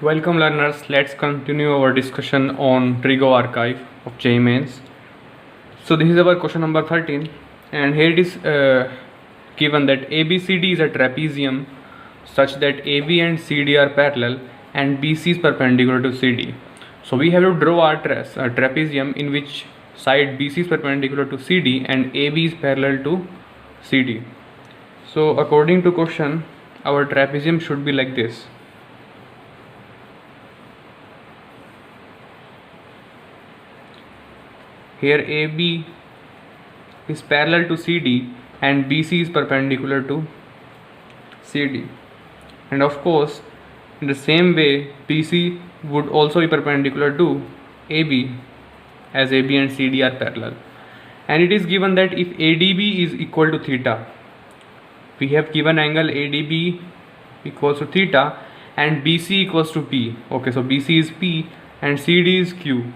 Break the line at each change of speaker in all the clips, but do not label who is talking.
Welcome learners, let's continue our discussion on Trigo archive of JEE Mains. So this is our question number 13 and here it is given that ABCD is a trapezium such that AB and CD are parallel and BC is perpendicular to CD. So we have to draw our trapezium in which side BC is perpendicular to CD and AB is parallel to CD. So according to question, our trapezium should be like this. Here AB is parallel to CD and BC is perpendicular to CD, and of course in the same way BC would also be perpendicular to AB as AB and CD are parallel. And it is given that if ADB is equal to theta, we have given angle ADB equals to theta and BC equals to P. Okay, so BC is P and CD is Q,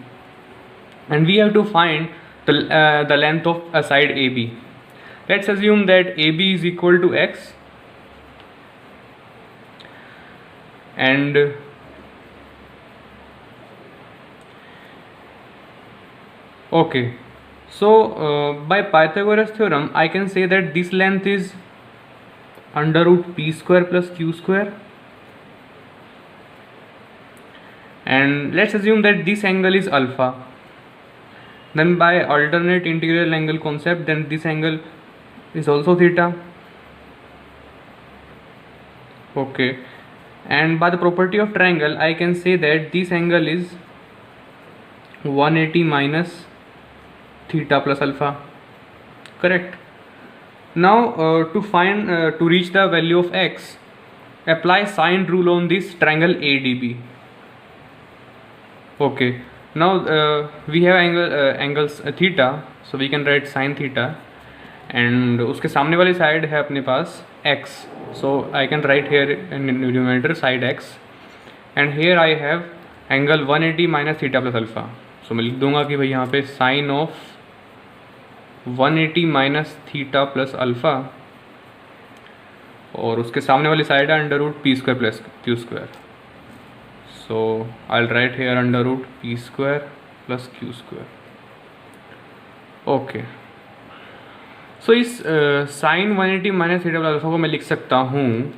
and we have to find the length of a side AB. Let's assume that AB is equal to X and okay, so by Pythagoras theorem I can say that this length is under root P square plus Q square, and let's assume that this angle is alpha. Then by alternate integral angle concept, then this angle is also theta. Okay, and by the property of triangle I can say that this angle is 180 minus theta plus alpha. Correct. Now to reach the value of x, apply sine rule on this triangle ADB. Okay, now we have angles theta, so we can write sine theta, and उसके सामने वाली side है अपने पास x, so I can write here in numerator side x, and here I have angle 180 minus theta plus alpha. So मैं लिख दूंगा कि भाई यहाँ पे sin of 180 minus theta plus alpha और उसके सामने वाली साइड है under root P square plus Q square. So I will write here under root P square plus Q square. Okay, so इस sine 180 minus theta plus alpha को मैं लिख सकता हूँ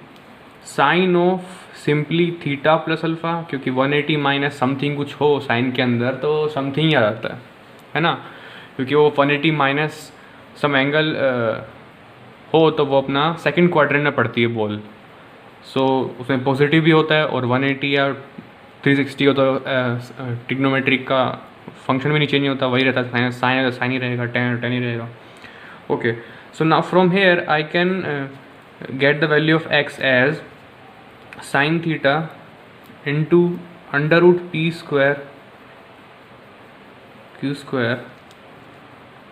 sine of simply theta plus alpha, क्योंकि 180 minus something कुछ हो sign के अंदर तो समथिंग ही आ जाता है ना, क्योंकि वो 180 माइनस सम एंगल हो तो वो अपना सेकंड क्वाड्रेंट में पड़ती है बॉल. सो उसमें पॉजिटिव भी होता है और 180 या 360 हो तो ट्रिग्नोमेट्रिक का फंक्शन भी नहीं चेंज होता, वही रहता है, साइन ही रहेगा, टेन ही रहेगा. Okay, so now from here I can get the value of x as sine theta into under root P square q square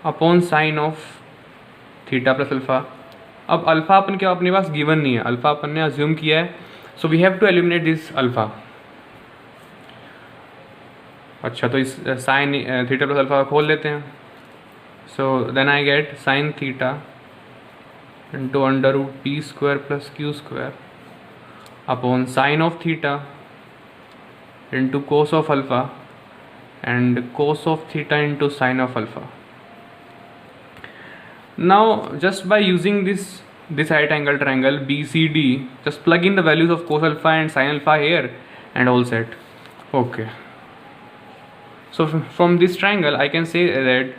upon sine of theta plus alpha. अब alpha अपन क्या अपने पास given नहीं है, alpha अपन ने assume किया है, so we have to eliminate this alpha. अच्छा, तो इस साइन थीटा प्लस अल्फ़ा खोल लेते हैं. So then I get sine theta into under root P square plus Q square upon sine of theta into cos of alpha and cos of theta into sine of alpha. Now just by using this right angle triangle BCD, just plug in the values of cos alpha and sin alpha here and all set. Okay, so from this triangle I can say that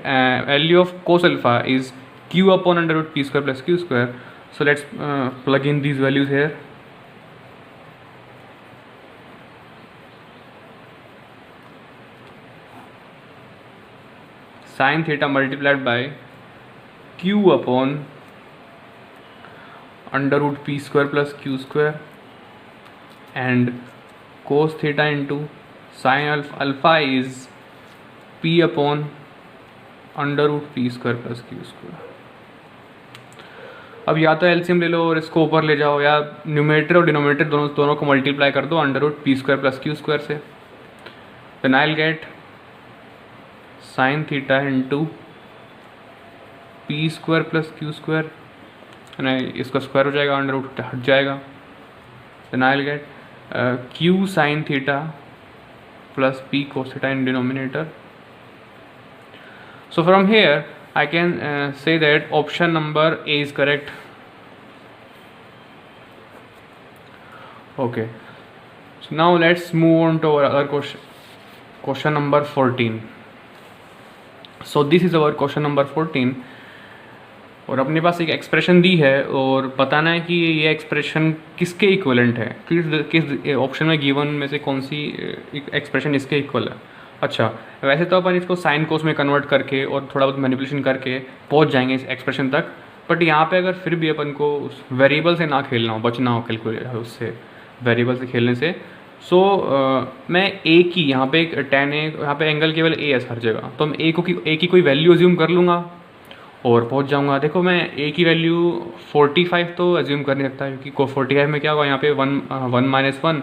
value of cos alpha is q upon under root p square plus q square. So let's plug in these values here. Sin theta multiplied by q upon under root p square plus q square and cos theta into sin alpha is p upon under root p square plus q square. अब या तो LCM ले लो और इसको ऊपर ले जाओ, या न्यूमरेटर और डिनोमिनेटर दोनों को मल्टीप्लाई कर दो under root P square plus Q square से. Then I will get sine theta into P square plus Q square, इसका स्क्वायर हो जाएगा, अंडर रूट हट जाएगा. Then I will get q sin theta plus p cos theta in denominator. So from here I can say that option number A is correct. Okay, so now let's move on to our other question number 14. So this is our question number 14. और अपने पास एक expression दी है और बताना है कि ये expression किसके इक्वलेंट है, किस ऑप्शन में गिवन में से कौन सी एक्सप्रेशन इसके इक्वल है. अच्छा, वैसे तो अपन इसको साइन कोस में कन्वर्ट करके और थोड़ा बहुत मैनिपुलेशन करके पहुंच जाएंगे इस एक्सप्रेशन तक, बट यहाँ पे अगर फिर भी अपन को उस वेरिएबल से ना खेलना हो, बचना हो कैलकुलेट उससे, वेरिएबल से खेलने से, सो मैं ए की यहाँ पे एक tan है, यहाँ पे एंगल केवल ए है हर जगह, तो मैं ए की कोई वैल्यू अज्यूम कर लूँगा और पहुँच जाऊँगा. देखो मैं ए की वैल्यू 45 तो अज्यूम कर नहीं सकता, क्योंकि 45 में क्या होगा, यहाँ पे 1 माइनस 1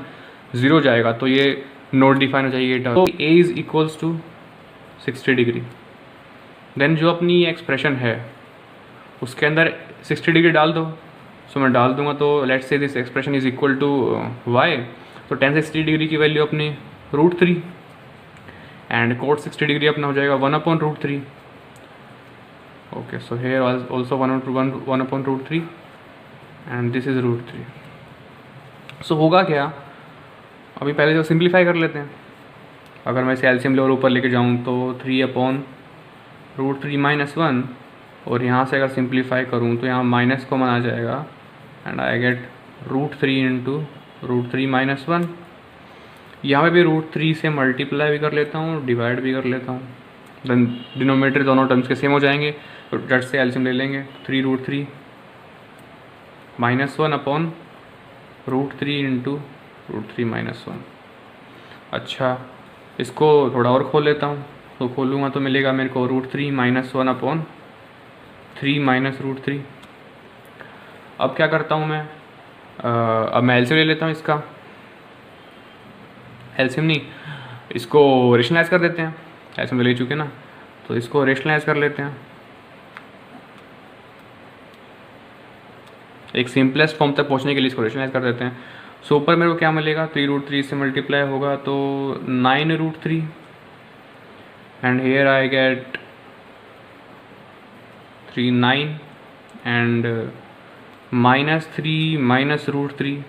0 जाएगा, तो ये नोट डिफाइन हो जाएगी. तो A is equals to 60 degree. Then जो अपनी एक्सप्रेशन है उसके अंदर 60 डिग्री डाल दो. सो मैं डाल दूंगा, तो let's say this expression is equal to y. तो tan 60 डिग्री की वैल्यू अपनी √3 एंड cot 60 डिग्री अपना हो जाएगा 1/√3. Okay, so here also 1/√3 and this is √3. सो होगा क्या, अभी पहले तो सिंप्लीफाई कर लेते हैं. अगर मैं इसे एलसीएम लेवल ऊपर लेके जाऊँ तो 3/√3 - 1, और यहाँ से अगर सिंप्लीफाई करूँ तो यहाँ माइनस कॉमन आ जाएगा एंड आई गेट √3 इंटू √3 - 1. यहाँ पे भी √3 से मल्टीप्लाई भी कर लेता हूँ, डिवाइड भी कर लेता हूँ. देन डिनोमिनेटर दोनों टर्म्स के सेम हो जाएंगे, तो जट से एलसीएम ले लेंगे. 3√3 - 1/√3 इंटू √3 - 1. अच्छा, इसको थोड़ा और खोल लेता हूँ, तो खोलूँगा तो मिलेगा मेरे को √3 - 1/3 - √3. अब क्या करता हूँ मैं, अब मैं एलसीएम ले लेता हूँ इसका. एलसीएम नहीं, इसको रेशनलाइज कर देते हैं. एलसीएम ले चुके ना, तो इसको रेशनलाइज कर लेते हैं. एक सिंपलेस्ट फॉर्म तक पहुँचने के लिए इसको रेशनलाइज कर देते हैं. सो ऊपर मेरे को क्या मिलेगा, 3√3 से मल्टीप्लाई होगा तो 9√3 and here I get 3/9 and -3 - √3,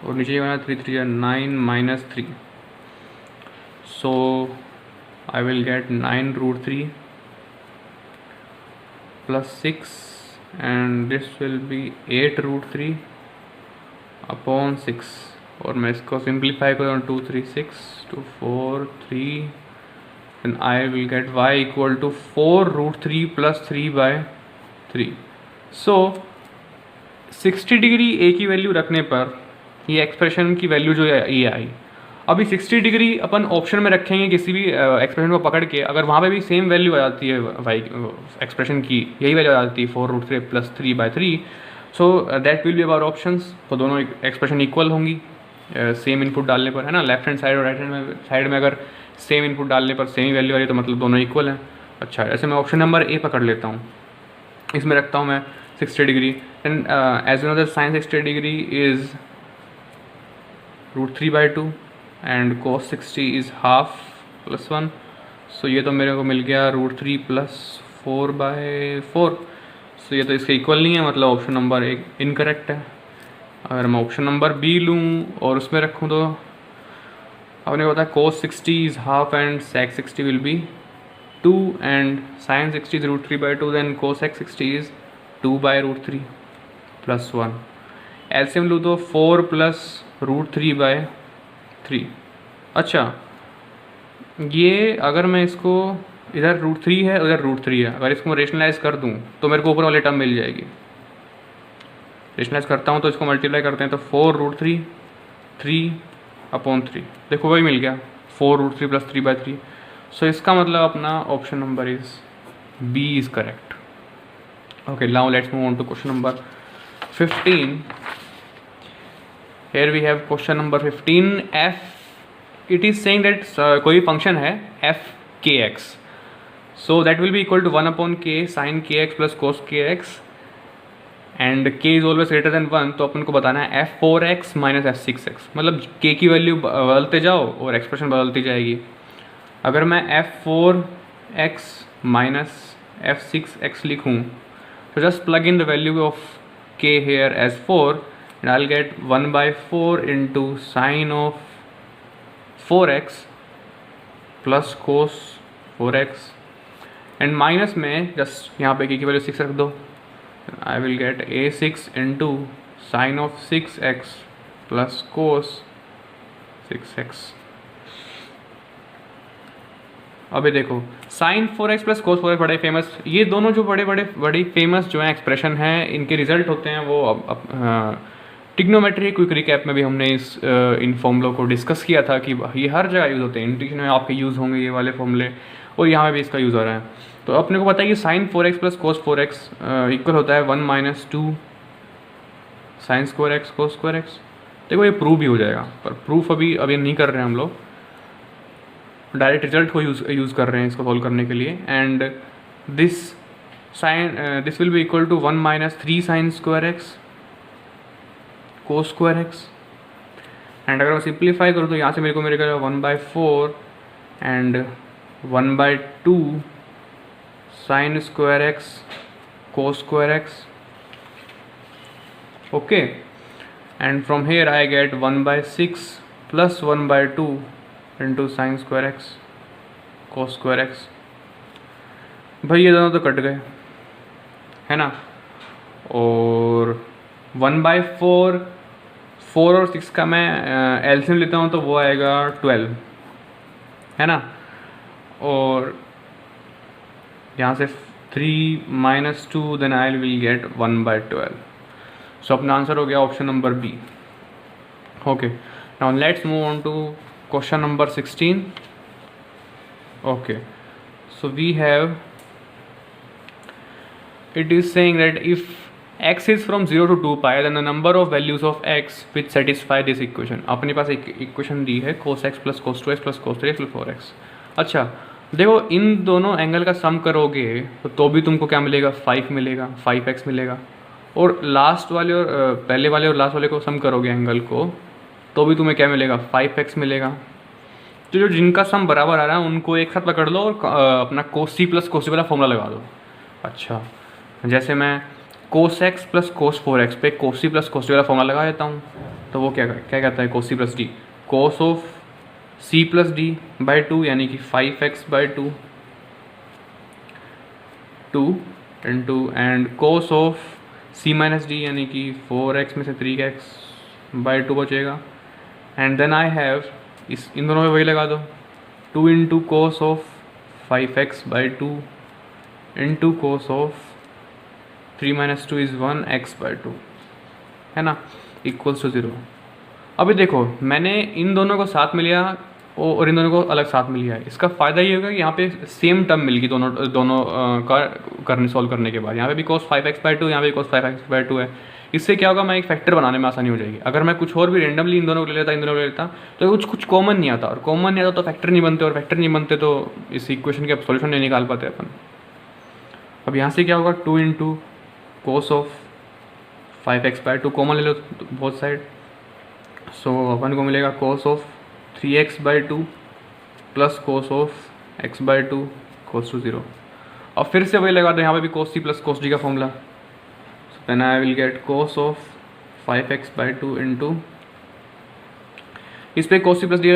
और नीचे बना 3 - 9 - 3. सो I will gate 9√3 + 6 and this will B 8√3 upon 6. और मैं इसको सिंप्लीफाई करूँ 2 3 6 2 4 3, and I will get y equal to 4√3 + 3/3. So 60 degree A की वैल्यू रखने पर ये एक्सप्रेशन की वैल्यू जो है ये आई. अभी 60 डिग्री अपन ऑप्शन में रखेंगे किसी भी एक्सप्रेशन को पकड़ के, अगर वहाँ पे भी सेम वैल्यू आ जाती है वाई एक्सप्रेशन की, यही वैल्यू आ जाती है 4√3 + 3/3, so that will be our options. तो दोनों एक्सप्रेशन इक्वल होंगी सेम इनपुट डालने पर, है ना. लेफ्ट हैंड साइड और राइट हैंड साइड में अगर सेम इनपुट डालने पर सेम ही वैल्यू आ रही है, तो मतलब दोनों इक्वल हैं. अच्छा, ऐसे मैं ऑप्शन नंबर ए पकड़ लेता हूँ. इसमें रखता हूँ मैं 60 degree, and as you know that sin 60 degree is √3/2 and cos 60 is ½ + 1. So ये तो मेरे को मिल गया √3 + 4/4. सो ये तो इसके इक्वल नहीं है, मतलब ऑप्शन नंबर एक इनकरेक्ट है. अगर मैं ऑप्शन नंबर बी लूँ और उसमें रखूँ तो आपने पता है cos 60 is ½ and sec 60 will be 2 and sin 60 is √3/2, then cosec 60 is 2/√3 + 1. LCM लूँ तो 4 + √3/3. अच्छा, ये अगर मैं इसको इधर √3 है उधर √3 है, अगर इसको रेशनलाइज कर दूँ तो मेरे को ऊपर वाले टर्म मिल जाएगी. रेशनलाइज करता हूँ तो इसको मल्टीप्लाई करते हैं तो 4√3 3/3, देखो वही मिल गया 4√3 + 3/3. सो इसका मतलब अपना option number is B is correct. Okay, now let's move on to question number 15. Here we have question number 15. It is saying that कोई फंक्शन है f kx, so that will be equal to 1/k sin kx + cos kx, and k is always greater than 1, तो अपन को बताना है f4x minus f6x, मतलब k की value बदलते जाओ और एक्सप्रेशन बदलती जाएगी। अगर मैं f4x माइनस f6x लिखूँ तो just plug in the value of k here as 4 and I will get 1/4 into sine of 4x plus cos 4x and minus में जस्ट यहाँ पे k की वैल्यू 6 रख दो, I will get a6 into sine of 6x plus cos 6x। अभी देखो sin 4x plus cos 4x बड़े famous, ये दोनों जो बड़ी फेमस जो है एक्सप्रेशन है, इनके रिजल्ट होते हैं वो टिग्नोमेट्री क्विक रिकैप में भी हमने इन फॉर्मूलों को डिस्कस किया था कि ये हर जगह यूज़ होते हैं। इंटीग्रेशन में आपके यूज़ होंगे ये वाले फॉर्मूले, और यहाँ भी इसका यूज़ हो रहा है। तो अपने को पता है कि sign 4x plus cos 4x equal होता है 1 minus 2 sign square x cos square x. देखो ये प्रूव भी हो जाएगा, पर प्रूफ अभी नहीं कर रहे हैं हम लोग, डायरेक्ट रिजल्ट को यूज़ कर रहे हैं इसको सॉल्व करने के लिए। And this will be equal to 1 minus 3 sine square x cos square x. And अगर मैं सिंप्लीफाई करूँ तो यहाँ से मेरे को 1/4 and 1/2 sign square x cos square x, okay. And from here I get 1/6 plus 1/2 into sine square x cos square x. भाई ये दोनों तो कट गए है ना, और 1/4 4 और 6 का मैं एलसीएम लेता हूँ तो वो आएगा 12 है ना, और यहाँ से 3 minus 2 then I will get 1/12। So अपना आंसर हो गया option number B. Okay, now let's move on to question number 16। Okay, so we have, it is saying that if x is from 0 to 2 pi then the number of values of x which satisfy this equation। अपने पास एक equation दी है cos x plus cos 2x plus cos 3x plus 4x। अच्छा देखो, इन दोनों angle का सम करोगे तो भी तुमको क्या मिलेगा, 5 मिलेगा, 5x मिलेगा। और लास्ट वाले और पहले वाले और लास्ट वाले को सम करोगे एंगल को तो भी तुम्हें क्या मिलेगा, 5x मिलेगा। तो जो जिनका सम बराबर आ रहा है उनको एक साथ पकड़ लो और अपना cos c प्लस cos c वाला फॉर्मूला लगा दो। अच्छा, जैसे मैं cos x plus cos 4x पे cos c प्लस cos d वाला फॉर्मूला लगा देता हूँ, तो वो क्या कहता है, cos c plus d cos of c plus d by 2 यानी कि 5x/2 2 into and cos of c minus d यानी कि 4x में से 3x/2 बचेगा। एंड देन आई हैव इन दोनों में वही लगा दो, 2 into cos of 5x/2 into cos of 3 minus 2 is 1x/2 है ना, इक्वल्स टू 0। अभी देखो मैंने इन दोनों को साथ में लिया और इन दोनों को अलग साथ में लिया है। इसका फ़ायदा ये होगा कि यहाँ पे सेम टर्म मिल गई दोनों का सॉल्व करने के बाद। यहाँ पे भी cos 5x/2, यहाँ पे cos 5x/2 है। इससे क्या होगा, मैं एक फैक्टर बनाने में आसानी हो जाएगी। अगर मैं कुछ और भी रेंडमली इन दोनों को ले लेता, इन दोनों को ले लेता, तो कुछ कॉमन नहीं आता, और कॉमन नहीं आता तो फैक्टर नहीं बनते, और फैक्टर नहीं बनते तो इस इक्वेशन के सॉल्यूशन नहीं निकाल पाते अपन। अब यहाँ से क्या होगा, 2 into cos of 5x/2 common ले लो बोथ साइड, सो अपन को मिलेगा cos of 3x/2 plus cos of x/2 cos to 0। और फिर से वही लगा दो, यहाँ पे भी cos c प्लस cos d का formula, so then I will get cos of 5x/2 into इस पे cos c plus d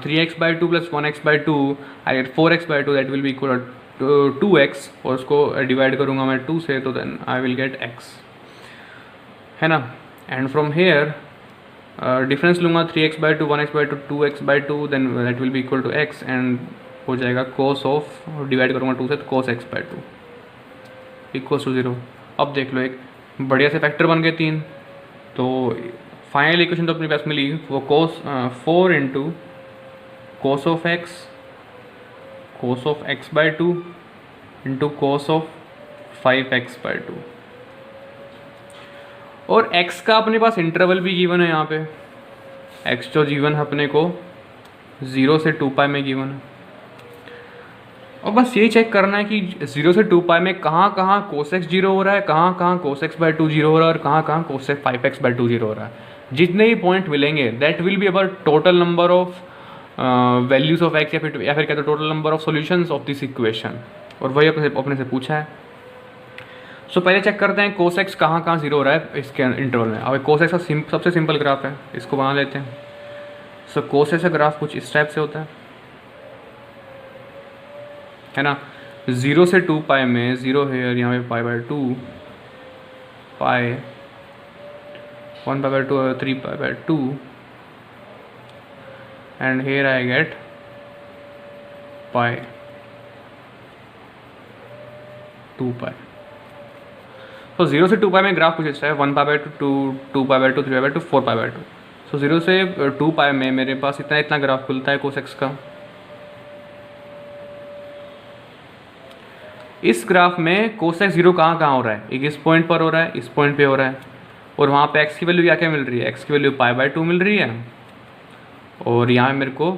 3x/2 plus 1x/2 I get 4x/2 that will be equal to 2x, और उसको डिवाइड करूँगा मैं 2 से, तो then I will get x है ना। एंड फ्रॉम हेयर डिफरेंस लूँगा 3x/2 1x/2 2x/2 then that will be equal to x, and हो जाएगा cos ऑफ, डिवाइड करूँगा 2 से, तो cos x/2 इक्वल्स टू 0। अब देख लो एक बढ़िया से फैक्टर बन गए 3, तो फाइनल इक्वेशन तो अपने पास मिली वो cos 4 into cos of x cos of x/2 into cos of 5x/2, और x का अपने पास इंटरवल भी गिवन है यहाँ पे। x जो गिवन है अपने को 0 से 2 पाई में गिवन है, और बस ये चेक करना है कि 0 से 2 पाई में कहाँ कहाँ कोसेक्स 0 हो रहा है, कहाँ कहाँ कोसेक्स बाय 2 0 हो रहा है और कहाँ कहाँ कोसेक 5x बाय 2 0 हो रहा है। जितने भी पॉइंट मिलेंगे that will be about total number of values of x, या फिर कहते total number of solutions of this equation. और वही अपने से पूछा है। सो पहले चेक करते हैं कोसेक्स कहाँ कहाँ 0 हो रहा है इसके इंटरवल में। अब कोसेक्स का सबसे सिंपल ग्राफ है, इसको बना लेते हैं। सो कोसेक्स का ग्राफ कुछ इस टाइप से होता है ना। 0 से 2 पाई में 0 है, यहाँ पे pi by 2, pi 1 pi by 2, 3 pi bye 2, and here I get pi 2 pi। तो 0 से 2 पाई में ग्राफ कुछ इस है 1 pi by 2, 2 pi bye 2, 3 pi bye 2, 4 pi bye 2। सो 0 से 2 पाई में मेरे पास इतना ग्राफ खुलता है कोसेक्स का। इस ग्राफ में कोसेक्स 0 कहाँ कहाँ हो रहा है, एक इस पॉइंट पर हो रहा है, इस पॉइंट पे हो रहा है, और वहाँ पे x की वैल्यू क्या मिल रही है, x की वैल्यू पाई बाय 2 मिल रही है, और यहाँ मेरे को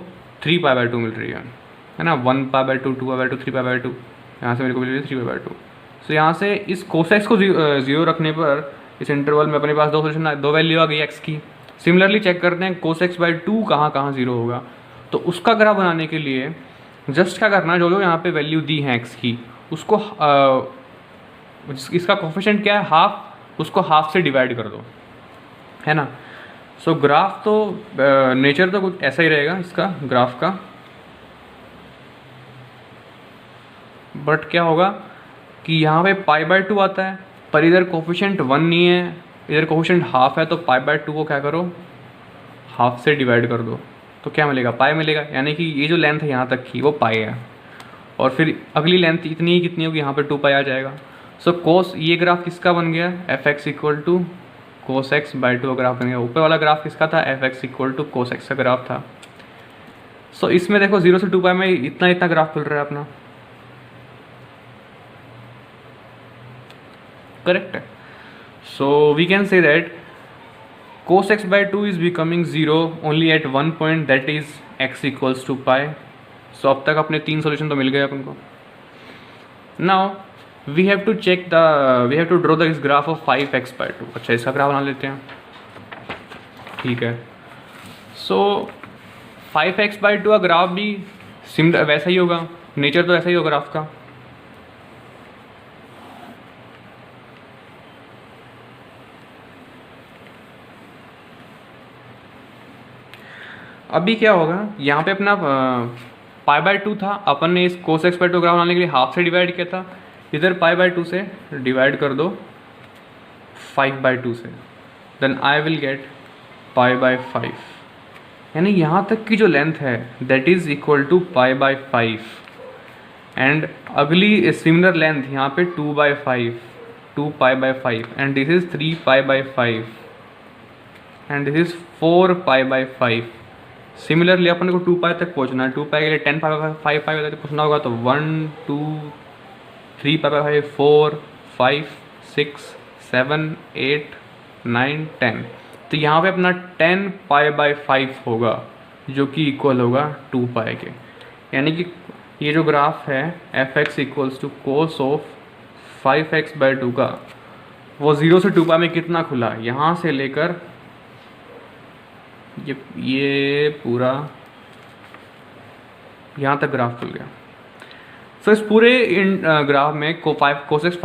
3 पाई बाय 2 मिल रही है ना। 1 pi by 2, 2 pi bye 2, 3 pi bye 2, यहाँ से मेरे को मिल रही है 3 पाई बाय 2। सो यहाँ से इस कोसेक्स को 0 रखने पर इस इंटरवल में अपने पास दो वैल्यू आ गई x की। सिमिलरली चेक करते हैं कोसेक्स बाय 2 कहाँ कहाँ 0 होगा। तो उसका ग्राफ बनाने के लिए जस्ट क्या करना है, जो जो यहाँ पे वैल्यू दी है x की उसको इसका कोफिशिएंट क्या है, हाफ, उसको हाफ से डिवाइड कर दो, है ना। सो ग्राफ तो नेचर तो कुछ ऐसा ही रहेगा इसका ग्राफ का, बट क्या होगा कि यहाँ पे पाई बाय 2 आता है, पर इधर कोफिशिएंट 1 नहीं है, इधर कोफिशिएंट हाफ है, तो पाई बाय 2 को क्या करो, हाफ से डिवाइड कर दो, तो क्या मिलेगा, पाई मिलेगा। यानी कि ये जो लेंथ है यहाँ तक की वो पाई है, और फिर अगली लेंथ इतनी ही कितनी होगी, यहाँ पे 2 पाई आ जाएगा। सो कोस ये ग्राफ किसका बन गया, F x equal to cos x by 2 graph बन गया। ऊपर वाला ग्राफ किसका था, F x equal to cos x का ग्राफ था। सो इसमें देखो 0 से 2 पाई में इतना ग्राफ खुल रहा है अपना, करेक्ट है। So we can say that cos x by 2 is becoming 0 only at one point, that is x equals to pi। सो अब तक अपने 3 सॉल्यूशन तो मिल गए अपन को। Now we have to draw the इस ग्राफ ऑफ 5x by 2। अच्छा, इसका ग्राफ बना लेते हैं, ठीक है। सो 5x by 2 का ग्राफ भी सिमिलर वैसा ही होगा, नेचर तो ऐसा ही होगा ग्राफ का। अभी क्या होगा, यहाँ पे अपना पाई बाय 2 था, अपन ने इस कोस एक्स बाय 2 ग्राफ बनाने के लिए हाफ से डिवाइड किया था, इधर पाई बाय 2 से डिवाइड कर दो 5 बाय 2 से, then I will get pi by 5। यानी यहाँ तक की जो लेंथ है that is equal to pi by 5, and अगली सिमिलर लेंथ यहाँ पे 2 by 5, 2 pi by 5, and this is 3 pi by 5, and this is 4 pi by 5। Similarly अपन को 2 पाई तक पहुंचना है, 2 पाई के लिए 10 पाई बाय 5 पाई तक पहुंचना होगा, तो 1 2 3 पाई बाय 5, 4 5 6 7 8 9 10। तो यहाँ पे अपना 10 पाई बाय 5 होगा, जो कि इक्वल होगा 2 पाई के। यानी कि ये जो ग्राफ है F x equals to cos of 5x by 2 का, वो 0 से 2 पाई में कितना खुला, यहाँ से लेकर ये पूरा यहाँ तक ग्राफ खुल गया। सो इस पूरे ग्राफ में cos x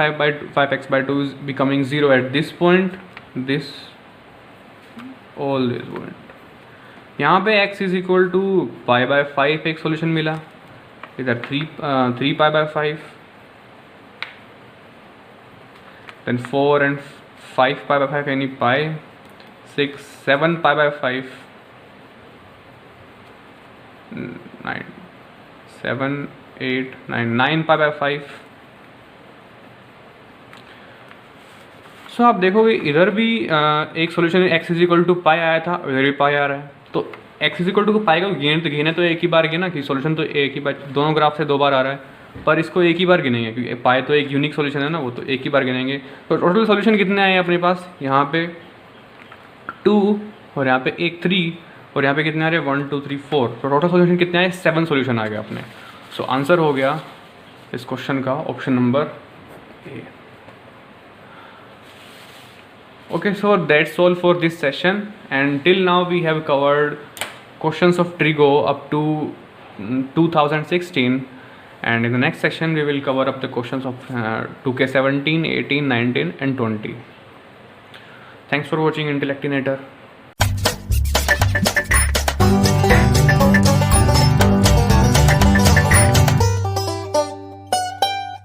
5x by 2 is becoming 0 at this point, this all this point. यहाँ पे x is equal to pi by 5 एक सोल्यूशन मिला, इधर 3 pi by 5, then 4 and 5 pi by 5 यानी पाई, 6 7 पाई बाय 5, 9 7 8 9 पाई बाय 5। सो आप देखोगे इधर भी एक solution x is equal to pi आया था, इधर भी पाई आ रहा है, तो x इज इक्वल टू पाई का गिने तो एक ही बार गिना कि सॉल्यूशन तो एक ही बार, दोनों ग्राफ से 2 बार आ रहा है, पर इसको एक ही बार गिनेंगे क्योंकि पाई तो एक यूनिक सॉल्यूशन है ना, वो तो एक ही बार गिनेंगे। तो टोटल सॉल्यूशन कितने आए अपने पास, यहाँ पे 2 और यहाँ पे एक 3 और यहाँ पे कितने आ रहे हैं 1 2 3 4, तो टोटल सॉल्यूशन कितने आए 7 सॉल्यूशन आ गए अपने। सो आंसर हो गया इस क्वेश्चन का option number A. Okay, so that's all for this session, and till now we have covered questions of trigo up to 2016, and in the next session we will cover up the questions of 2K17, 18, 19 and 20. Thanks for watching Intellectinator.